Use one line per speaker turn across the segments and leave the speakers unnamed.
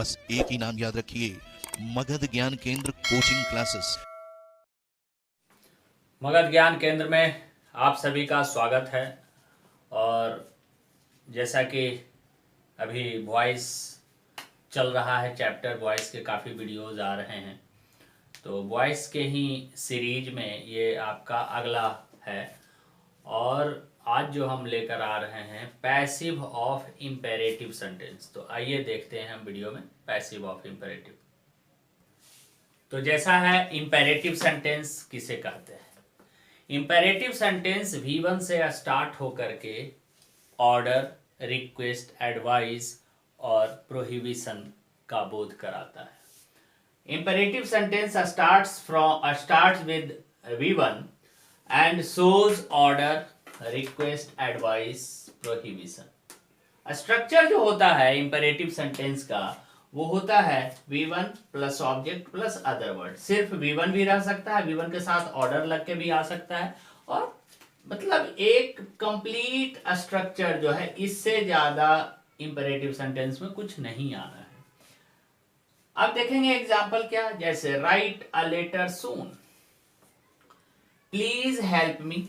बस एक ही नाम याद रखिए, मगध ज्ञान केंद्र कोचिंग क्लासेस।
मगध ज्ञान केंद्र में आप सभी का स्वागत है। और जैसा कि अभी वॉइस चल रहा है, चैप्टर वॉइस के काफ़ी वीडियोज़ आ रहे हैं, तो वॉइस के ही सीरीज में ये आपका अगला है। और आज जो हम लेकर आ रहे हैं पैसिव ऑफ इम्पेरेटिव सेंटेंस। तो आइए देखते हैं हम वीडियो में पैसिव ऑफ इम्पेरेटिव। तो जैसा है, इम्पेरेटिव सेंटेंस किसे कहते हैं? इम्पेरेटिव सेंटेंस V1 से स्टार्ट होकर के ऑर्डर, रिक्वेस्ट, एडवाइस और प्रोहिबिशन का बोध कराता है। Imperative sentence starts with V1 and shows order, request, advice, prohibition. Structure जो होता है इम्पेरेटिव सेंटेंस का, वो होता है V1 plus object plus other word. सिर्फ V1 भी रह सकता है, V1 के साथ ऑर्डर लग के भी आ सकता है, और मतलब एक कंप्लीट स्ट्रक्चर जो है, इससे ज्यादा इंपेरेटिव सेंटेंस में कुछ नहीं आना है। अब देखेंगे एग्जांपल क्या, जैसे write a letter soon, please help me,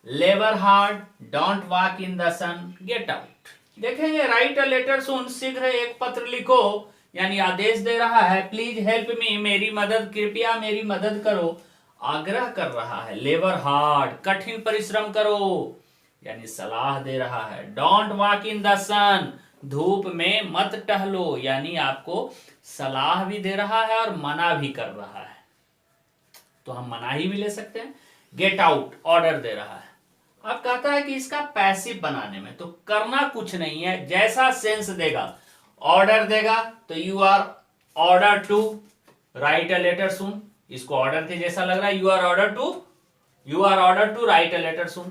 labour hard, don't walk in the sun, get out. देखेंगे राइट अ लेटर सून, शीघ्र एक पत्र लिखो, यानी आदेश दे रहा है। प्लीज हेल्प मी, मेरी मदद, कृपया मेरी मदद करो, आग्रह कर रहा है। लेबर हार्ड, कठिन परिश्रम करो, यानी सलाह दे रहा है। डोंट वॉक इन द सन, धूप में मत टहलो, यानी आपको सलाह भी दे रहा है और मना भी कर रहा है, तो हम मनाही भी ले सकते हैं। गेट आउट, ऑर्डर दे रहा है। अब कहता है कि इसका पैसिव बनाने में तो करना कुछ नहीं है, जैसा सेंस देगा। ऑर्डर देगा तो you are order to write a letter soon, इसको ऑर्डर के जैसा लग रहा है। You are order to write a letter soon.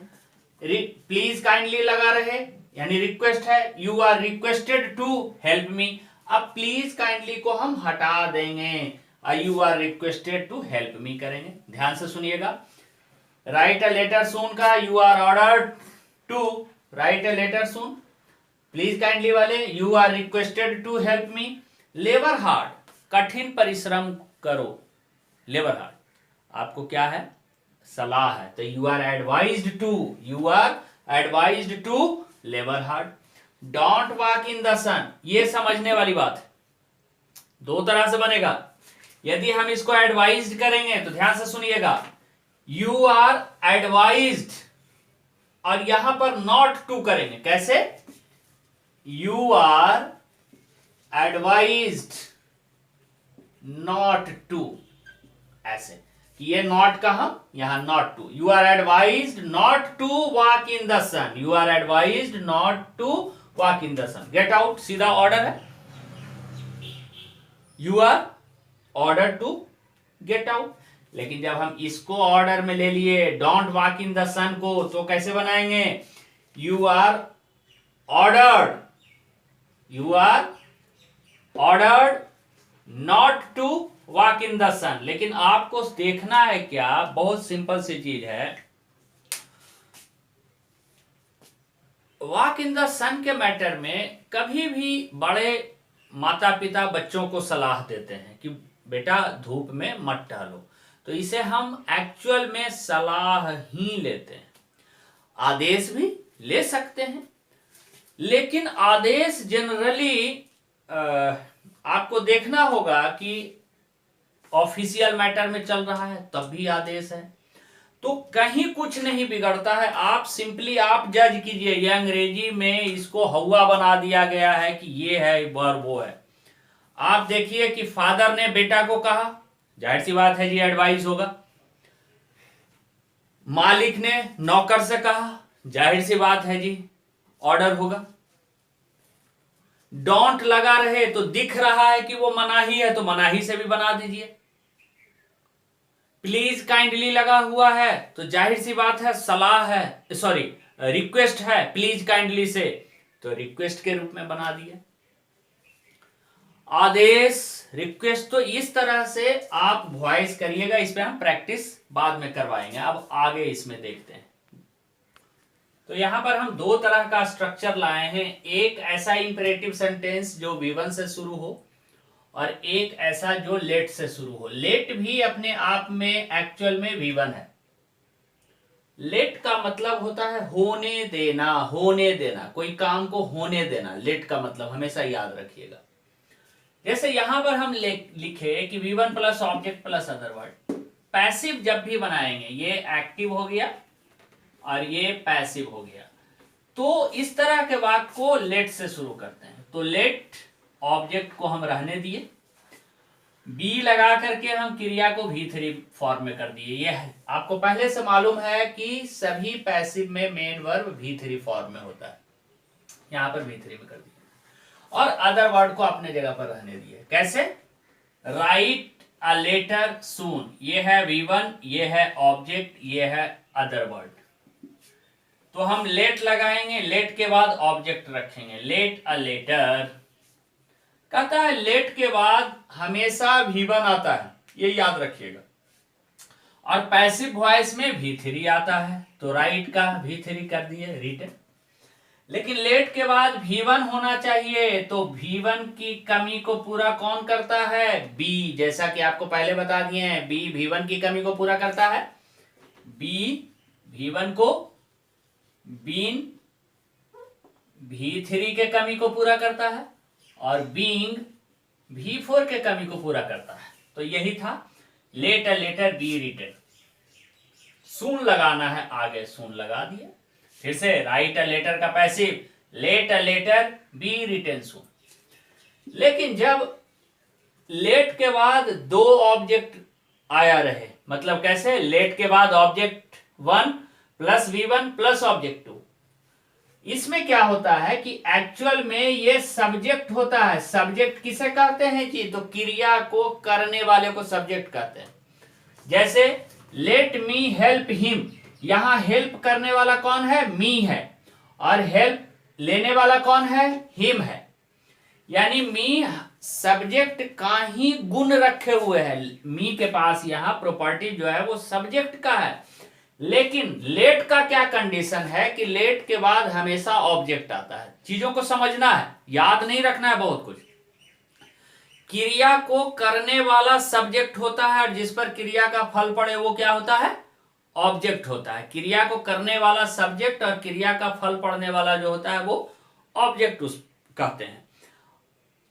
Please kindly लगा रहे, यानी रिक्वेस्ट है। You are requested to help me. अब प्लीज काइंडली को हम हटा देंगे, you are requested to help me करेंगे। ध्यान से सुनिएगा। राइट अ लेटर सून का you are order to write a letter soon, please kindly वाले you are requested to help me. Labour hard, कठिन परिश्रम करो। लेबर हार्ड आपको क्या है? सलाह है, तो you are advised to labour hard. Don't walk in the sun, ये समझने वाली बात है, दो तरह से बनेगा। यदि हम इसको एडवाइज्ड करेंगे तो ध्यान से सुनिएगा, यू आर एडवाइज्ड, और यहां पर नॉट टू करेंगे। कैसे? You are advised not to, ऐसे कि ये नॉट का हम यहां not to. You are advised not to walk in the sun, you are advised not to walk in the sun. Get out सीधा ऑर्डर है, you are order to get out. लेकिन जब हम इसको ऑर्डर में ले लिए, don't walk in the sun को, तो कैसे बनाएंगे? You are ordered not to walk in the सन। लेकिन आपको देखना है क्या, बहुत सिंपल सी चीज है। वॉक इन द सन के मैटर में कभी भी बड़े माता पिता बच्चों को सलाह देते हैं कि बेटा धूप में मत टहलो, तो इसे हम एक्चुअल में सलाह ही लेते हैं। आदेश भी ले सकते हैं, लेकिन आदेश जनरली आपको देखना होगा कि ऑफिशियल मैटर में चल रहा है तब भी आदेश है, तो कहीं कुछ नहीं बिगड़ता है। आप सिंपली आप जज कीजिए, ये अंग्रेजी में इसको हवा बना दिया गया है कि ये है वर्ब वो है। आप देखिए कि फादर ने बेटा को कहा, जाहिर सी बात है जी एडवाइस होगा। मालिक ने नौकर से कहा, जाहिर सी बात है जी ऑर्डर होगा। डोंट लगा रहे तो दिख रहा है कि वो मनाही है, तो मनाही से भी बना दीजिए। प्लीज काइंडली लगा हुआ है तो जाहिर सी बात है सलाह है, सॉरी रिक्वेस्ट है प्लीज काइंडली से, तो रिक्वेस्ट के रूप में बना दिया। आदेश, रिक्वेस्ट, तो इस तरह से आप वॉइस करिएगा। इस पे हम प्रैक्टिस बाद में करवाएंगे, अब आगे इसमें देखते हैं। तो यहां पर हम दो तरह का स्ट्रक्चर लाए हैं, एक ऐसा इंपेरेटिव सेंटेंस जो V1 से शुरू हो और एक ऐसा जो लेट से शुरू हो। लेट भी अपने आप में एक्चुअल में V1 है। लेट का मतलब होता है होने देना, होने देना, कोई काम को होने देना, लेट का मतलब हमेशा याद रखिएगा। जैसे यहां पर हम लिखे कि V1 plus object plus other word. Passive जब भी बनाएंगे, ये एक्टिव हो गया और ये पैसिव हो गया, तो इस तरह के वाक्य को लेट से शुरू करते हैं। तो लेट ऑब्जेक्ट को हम रहने दिए, बी लगा करके हम क्रिया को V3 फॉर्म में कर दिए। ये है आपको पहले से मालूम है कि सभी पैसिव में मेन वर्ब V3 फॉर्म में होता है, यहां पर V3 में कर दिया। और अदर वर्ड को अपने जगह पर रहने दिए। कैसे? राइट अ लेटर सून, ये है V1, ये है ऑब्जेक्ट, ये है अदर वर्ड। तो हम लेट लगाएंगे, लेट के बाद ऑब्जेक्ट रखेंगे, लेट अ लेटर। कहता है लेट के बाद हमेशा V1 आता है, ये याद रखिएगा। और पैसिव वॉइस में V3 आता है, तो राइट का V3 कर दिए, रिटन। लेकिन लेट के बाद V1 होना चाहिए, तो V1 की कमी को पूरा कौन करता है? B। जैसा कि आपको पहले बता दिए हैं, B V1 की कमी को पूरा करता है, B V1 को, बीन V3 के कमी को पूरा करता है, और बीइंग V4 के कमी को पूरा करता है। तो यही था let a letter be written. Soon लगाना है, आगे सून लगा दिया। फिर से राइट अ लेटर का passive, let a letter be written soon. लेकिन जब लेट के बाद दो ऑब्जेक्ट आया रहे, मतलब कैसे? लेट के बाद object 1 plus V1 plus object 2, इसमें क्या होता है कि एक्चुअल में ये सब्जेक्ट होता है। सब्जेक्ट किसे कहते हैं जी? तो क्रिया को करने वाले को सब्जेक्ट कहते हैं। जैसे लेट मी हेल्प हिम, यहां हेल्प करने वाला कौन है? मी है, और हेल्प लेने वाला कौन है? हिम है। यानी मी सब्जेक्ट का ही गुण रखे हुए है, मी के पास यहां प्रॉपर्टी जो है वो सब्जेक्ट का है। लेकिन लेट का क्या कंडीशन है कि लेट के बाद हमेशा ऑब्जेक्ट आता है। चीजों को समझना है, याद नहीं रखना है बहुत कुछ। क्रिया को करने वाला सब्जेक्ट होता है, और जिस पर क्रिया का फल पड़े वो क्या होता है? ऑब्जेक्ट होता है। क्रिया को करने वाला सब्जेक्ट और क्रिया का फल पड़ने वाला जो होता है वो ऑब्जेक्ट उस कहते हैं।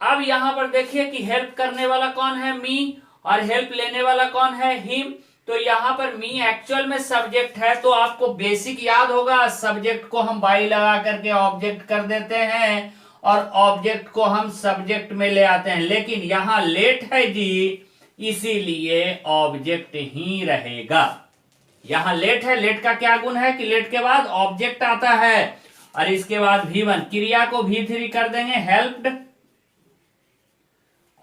अब यहां पर देखिए कि हेल्प करने वाला कौन है? मी, और हेल्प लेने वाला कौन है? हिम। तो यहां पर मी एक्चुअल में सब्जेक्ट है, तो आपको बेसिक याद होगा, सब्जेक्ट को हम बाई लगा करके ऑब्जेक्ट कर देते हैं, और ऑब्जेक्ट को हम सब्जेक्ट में ले आते हैं। लेकिन यहां लेट है जी, इसीलिए ऑब्जेक्ट ही रहेगा। यहां लेट है, लेट का क्या गुण है कि लेट के बाद ऑब्जेक्ट आता है, और इसके बाद V1, क्रिया को V3 कर देंगे, हेल्प्ड,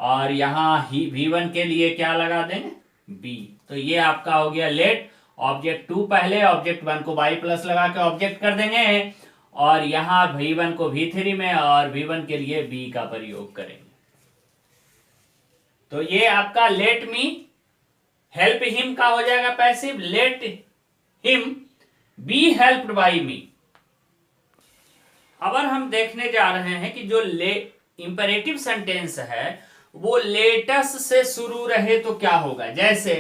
और यहां V1 के लिए क्या लगा देंगे? B। तो ये आपका हो गया लेट। ऑब्जेक्ट 2 पहले, ऑब्जेक्ट 1 को बाई प्लस लगा के ऑब्जेक्ट कर देंगे, और यहां V1 को V3 में, और V1 के लिए B का प्रयोग करेंगे। तो ये आपका लेट मी हेल्प हिम का हो जाएगा passive, let him be helped by me. अब हम देखने जा रहे हैं कि जो इंपेरेटिव सेंटेंस है वो लेटस से शुरू रहे तो क्या होगा। जैसे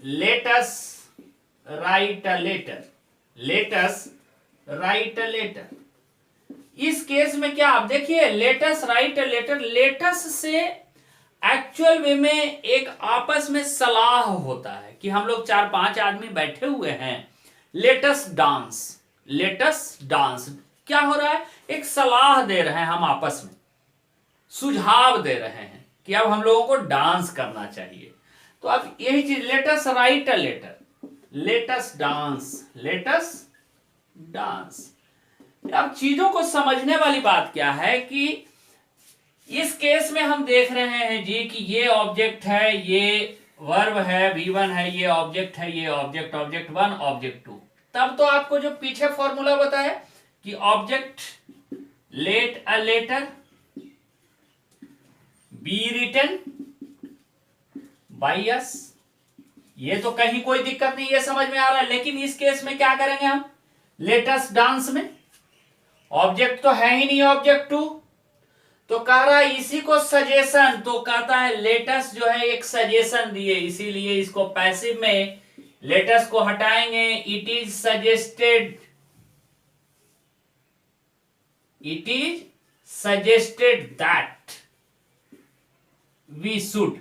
let's write a letter, let's write a letter, इस केस में क्या आप देखिए, let's write a letter, let's से एक्चुअल वे में एक आपस में सलाह होता है कि हम लोग 4-5 आदमी बैठे हुए हैं, लेटस डांस, लेटस डांस, क्या हो रहा है? एक सलाह दे रहे हैं हम आपस में, सुझाव दे रहे हैं कि अब हम लोगों को डांस करना चाहिए। तो अब यही चीज, let's write a letter, let's dance, let's dance. अब चीजों को समझने वाली बात क्या है कि इस केस में हम देख रहे हैं जी कि ये ऑब्जेक्ट है, ये वर्ब है, V1 है, ये ऑब्जेक्ट है, ये ऑब्जेक्ट, ऑब्जेक्ट 1 ऑब्जेक्ट 2। तब तो आपको जो पीछे फॉर्मूला बताया कि object let a letter be written by us, ये तो कहीं कोई दिक्कत नहीं, ये समझ में आ रहा है। लेकिन इस केस में क्या करेंगे हम? लेटस डांस में? ऑब्जेक्ट तो है ही नहीं ऑब्जेक्ट टू, तो कह रहा है इसी को सजेशन, तो कहता है लेटस जो है एक सजेशन दिए, इसीलिए इसको पैसिव में लेटस को हटाएंगे। It is suggested, it is suggested that we should,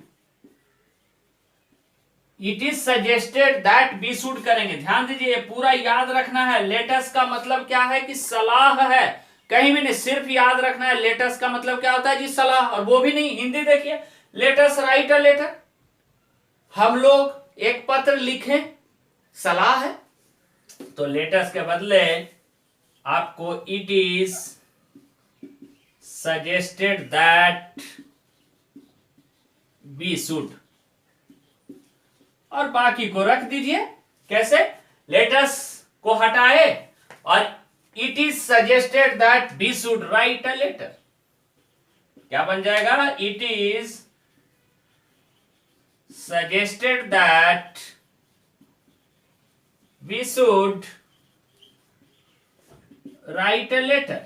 it is suggested that we should करेंगे। ध्यान दीजिए, पूरा याद रखना है। लेटस का मतलब क्या है कि सलाह है, कहीं भी नहीं, सिर्फ याद रखना है लेटस का मतलब क्या होता है जी, सलाह। और वो भी नहीं, हिंदी देखिए, लेटस राइट अ लेटर, हम लोग एक पत्र लिखें, सलाह है, तो लेटस के बदले आपको it is suggested that we should, और बाकी को रख दीजिए। कैसे? लेटस को हटाए और it is suggested that we should write a letter, क्या बन जाएगा? It is suggested that we should write a letter,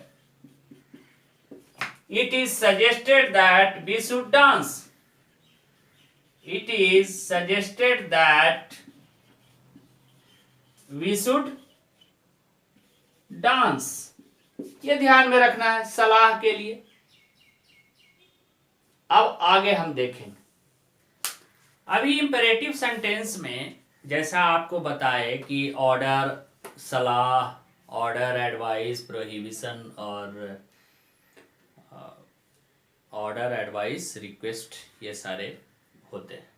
it is suggested that we should dance, it is suggested that we should dance। ये ध्यान में रखना है सलाह के लिए। अब आगे हम देखेंगे। अभी इंपेरेटिव सेंटेंस में जैसा आपको बताए कि ऑर्डर, सलाह, ऑर्डर, एडवाइस, प्रोहिबिशन और ऑर्डर, एडवाइस, रिक्वेस्ट, ये सारे होते हैं।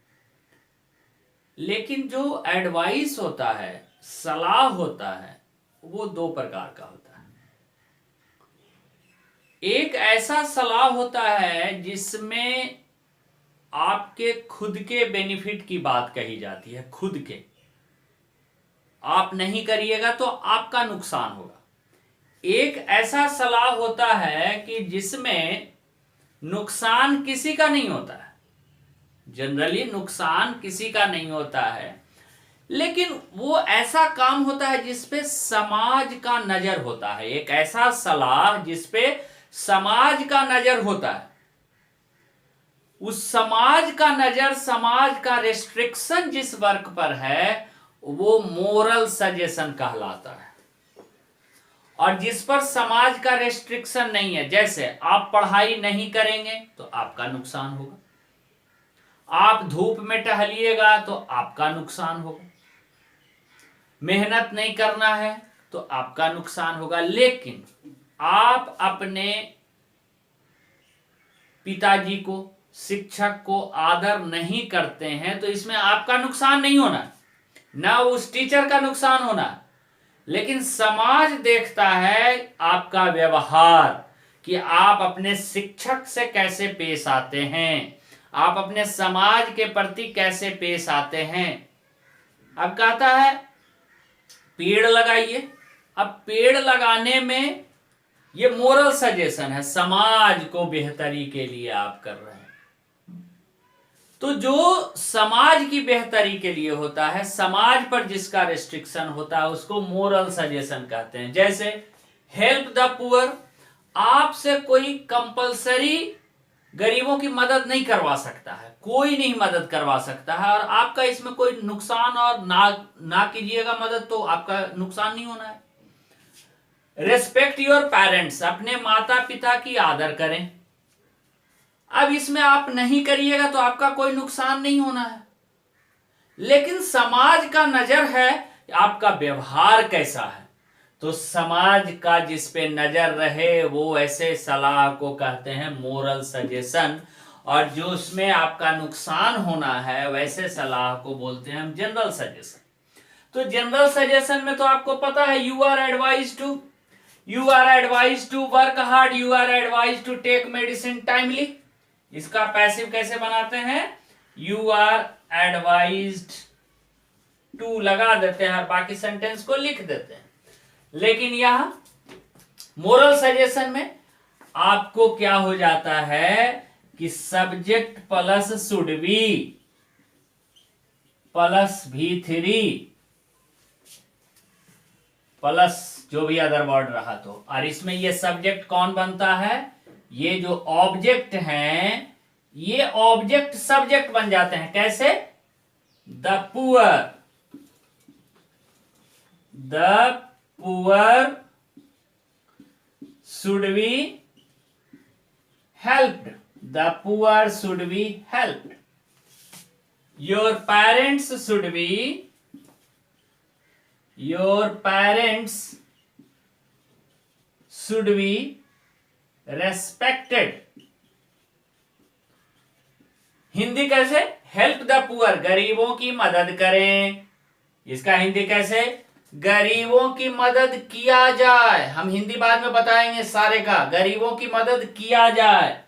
लेकिन जो एडवाइस होता है, सलाह होता है, वो दो प्रकार का होता है। एक ऐसा सलाह होता है जिसमें आपके खुद के बेनिफिट की बात कही जाती है, खुद के, आप नहीं करिएगा तो आपका नुकसान होगा। एक ऐसा सलाह होता है कि जिसमें नुकसान किसी का नहीं होता है, जनरली नुकसान किसी का नहीं होता है, लेकिन वो ऐसा काम होता है जिसपे समाज का नजर होता है। एक ऐसा सलाह जिसपे समाज का नजर होता है, उस समाज का नजर, समाज का रेस्ट्रिक्शन जिस वर्क पर है, वो मोरल सजेशन कहलाता है। और जिस पर समाज का रेस्ट्रिक्शन नहीं है, जैसे आप पढ़ाई नहीं करेंगे तो आपका नुकसान होगा, आप धूप में टहलिएगा तो आपका नुकसान होगा, मेहनत नहीं करना है तो आपका नुकसान होगा। लेकिन आप अपने पिताजी को, शिक्षक को आदर नहीं करते हैं तो इसमें आपका नुकसान नहीं होना, ना उस टीचर का नुकसान होना। लेकिन समाज देखता है आपका व्यवहार, कि आप अपने शिक्षक से कैसे पेश आते हैं, आप अपने समाज के प्रति कैसे पेश आते हैं। अब कहता है पेड़ लगाइए। अब पेड़ लगाने में ये मोरल सजेशन है, समाज को बेहतरी के लिए आप कर रहे हैं। तो जो समाज की बेहतरी के लिए होता है, समाज पर जिसका रेस्ट्रिक्शन होता है, उसको मोरल सजेशन कहते हैं। जैसे हेल्प द पुअर, आपसे कोई कंपलसरी गरीबों की मदद नहीं करवा सकता है, कोई नहीं मदद करवा सकता है, और आपका इसमें कोई नुकसान, और ना कीजिएगा मदद तो आपका नुकसान नहीं होना है। रेस्पेक्ट योर पेरेंट्स, अपने माता पिता की आदर करें। अब इसमें आप नहीं करिएगा तो आपका कोई नुकसान नहीं होना है। लेकिन समाज का नजर है आपका व्यवहार कैसा है, तो समाज का जिस पे नजर रहे वो ऐसे सलाह को कहते हैं मोरल सजेशन, और जो उसमें आपका नुकसान होना है वैसे सलाह को बोलते हैं हम जनरल सजेशन। तो जनरल सजेशन में तो आपको पता है, you are advise to work hard, you are advise to take medicine timely. इसका पैसिव कैसे बनाते हैं? यू आर एडवाइज्ड टू लगा देते हैं और बाकी सेंटेंस को लिख देते हैं। लेकिन यहां मोरल सजेशन में आपको क्या हो जाता है कि subject plus should be plus V3 plus जो भी अदर वर्ड रहा तो। और इसमें ये सब्जेक्ट कौन बनता है, ये जो ऑब्जेक्ट हैं ये ऑब्जेक्ट सब्जेक्ट बन जाते हैं। कैसे, the poor should be helped, the poor should be helped. Your parents should be respected. Hindi कैसे, हेल्प द पुअर, गरीबों की मदद करें। इसका हिंदी कैसे, गरीबों की मदद किया जाए। हम हिंदी बाद में बताएंगे सारे का, गरीबों की मदद किया जाए।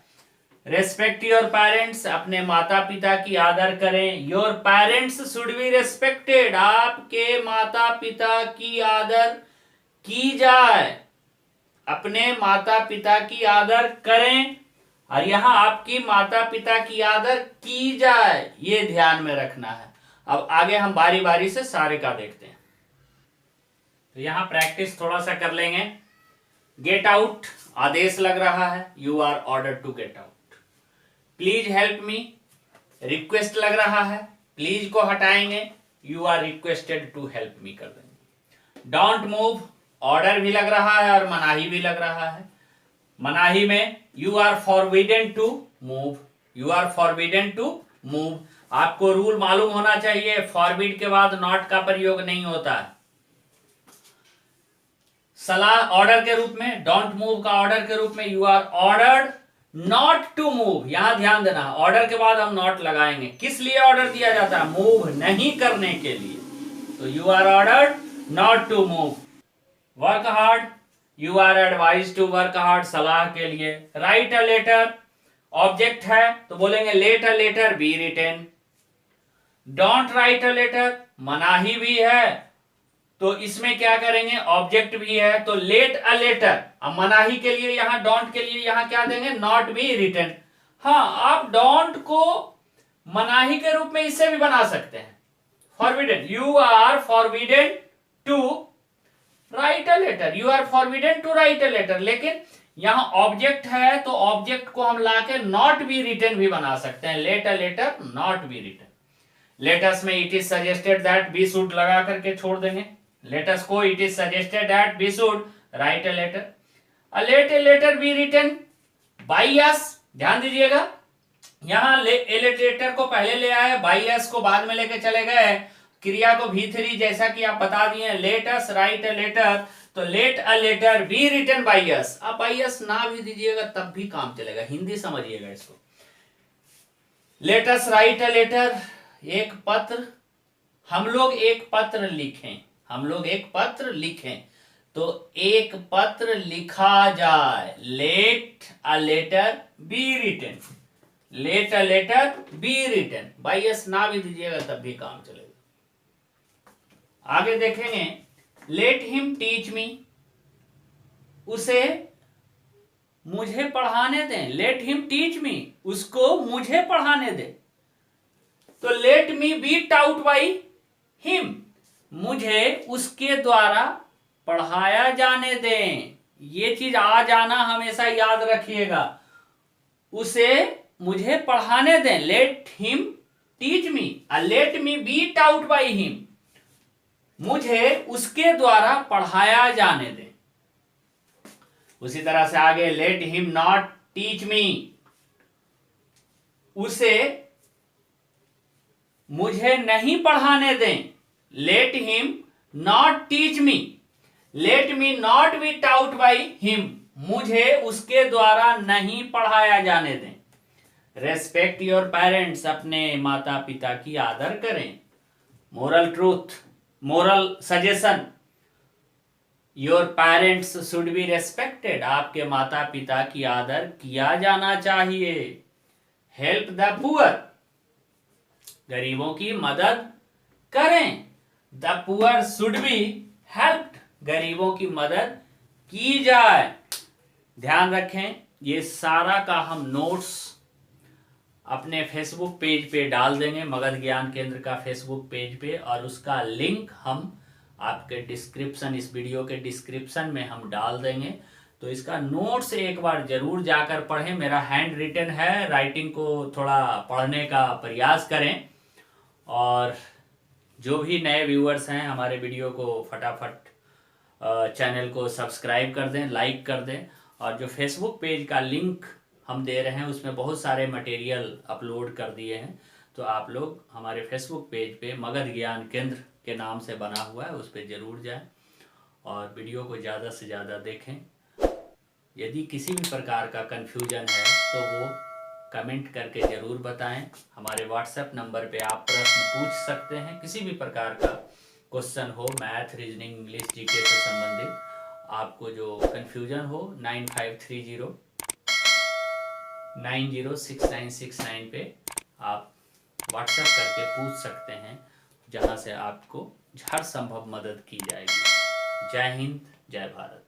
रेस्पेक्ट योर पेरेंट्स, अपने माता पिता की आदर करें। Your parents should be respected, आपके माता पिता की आदर की जाए। अपने माता पिता की आदर करें, और यहां आपकी माता पिता की आदर की जाए, ये ध्यान में रखना है। अब आगे हम बारी बारी से सारे का देखते हैं। तो यहां प्रैक्टिस थोड़ा सा कर लेंगे। गेट आउट आदेश लग रहा है, you are order to get out. Please help me request लग रहा है, प्लीज को हटाएंगे, you are requested to help me कर देंगे। डोंट मूव ऑर्डर भी लग रहा है और मनाही भी लग रहा है। मनाही में you are forbidden to move, you are forbidden to move. आपको रूल मालूम होना चाहिए, फॉरबिड के बाद नॉट का प्रयोग नहीं होता है। सलाह ऑर्डर के रूप में, डोंट मूव का ऑर्डर के रूप में, you are ordered not to move. यहां ध्यान देना, ऑर्डर के बाद हम नॉट लगाएंगे। किस लिए ऑर्डर दिया जाता है, मूव नहीं करने के लिए। तो you are ordered not to move. Work hard, you are advise to work hard, सलाह के लिए। राइट अ लेटर, ऑब्जेक्ट है तो बोलेंगे let a letter be written. Don't write a letter, मनाही भी है तो इसमें क्या करेंगे, ऑब्जेक्ट भी है तो लेट अ लेटर। अब मनाही के लिए यहां, डोंट के लिए यहां क्या देंगे, नॉट बी रिटेन। हाँ, आप डोंट को मनाही के रूप में इससे भी बना सकते हैं, forbidden, you are forbidden to write a letter, you are forbidden to write a letter. लेकिन यहां ऑब्जेक्ट है तो ऑब्जेक्ट को हम लाके नॉट बी रिटन भी बना सकते हैं, let a letter not be written. Let's में it is suggested that be should लगा करके छोड़ देंगे। लेटस को it is suggested that be should write a letter. A letter be written by us, ध्यान दीजिएगा यहां लेटर को पहले ले आए, बाय अस को बाद में लेके चले गए। क्रिया को भी3 जैसा कि आप बता दिए, let us write a letter, तो let a letter be written by us. आप बाय अस ना भी दीजिएगा तब भी काम चलेगा, हिंदी समझिएगा इसको। Let us write a letter, एक पत्र, हम लोग एक पत्र लिखें, हम लोग एक पत्र लिखें, तो एक पत्र लिखा जाए, let a letter be written, let a letter be written. By us ना भी दीजिएगा तब भी काम चलेगा। आगे देखेंगे, लेट हिम टीच मी, उसे मुझे पढ़ाने दें, लेट हिम टीच मी, उसको मुझे पढ़ाने दें। तो let me be taught by him, मुझे उसके द्वारा पढ़ाया जाने दें। ये चीज आ जाना हमेशा याद रखिएगा, उसे मुझे पढ़ाने दें, let him teach me, let me be taught by him, मुझे उसके द्वारा पढ़ाया जाने दें। उसी तरह से आगे, let him not teach me, उसे मुझे नहीं पढ़ाने दें, let him not teach me, let me not be taught by him, मुझे उसके द्वारा नहीं पढ़ाया जाने दें। रेस्पेक्ट योर पेरेंट्स, अपने माता पिता की आदर करें। Moral truth, moral suggestion, your parents should be respected, आपके माता पिता की आदर किया जाना चाहिए। हेल्प द पुअर, गरीबों की मदद करें। The poor should be helped, गरीबों की मदद की जाए। ध्यान रखें, ये सारा का हम नोट्स अपने फेसबुक पेज पे डाल देंगे, मगध ज्ञान केंद्र का फेसबुक पेज पे, और उसका लिंक हम आपके डिस्क्रिप्शन, इस वीडियो के डिस्क्रिप्शन में हम डाल देंगे। तो इसका नोट्स एक बार जरूर जाकर पढ़ें। मेरा हैंड रिटन है, राइटिंग को थोड़ा पढ़ने का प्रयास करें। और जो भी नए व्यूअर्स हैं हमारे वीडियो को फटाफट चैनल को सब्सक्राइब कर दें, लाइक कर दें। और जो फेसबुक पेज का लिंक हम दे रहे हैं उसमें बहुत सारे मटेरियल अपलोड कर दिए हैं, तो आप लोग हमारे फेसबुक पेज पे मगध ज्ञान केंद्र के नाम से बना हुआ है, उस पर ज़रूर जाएं और वीडियो को ज़्यादा से ज़्यादा देखें। यदि किसी भी प्रकार का कन्फ्यूजन है तो वो कमेंट करके ज़रूर बताएं। हमारे व्हाट्सएप नंबर पे आप प्रश्न पूछ सकते हैं, किसी भी प्रकार का क्वेश्चन हो, मैथ, रीजनिंग, इंग्लिश, जीके से संबंधित आपको जो कन्फ्यूजन हो 9530906969 पे आप व्हाट्सएप करके पूछ सकते हैं, जहां से आपको हर संभव मदद की जाएगी। जय हिंद, जय भारत।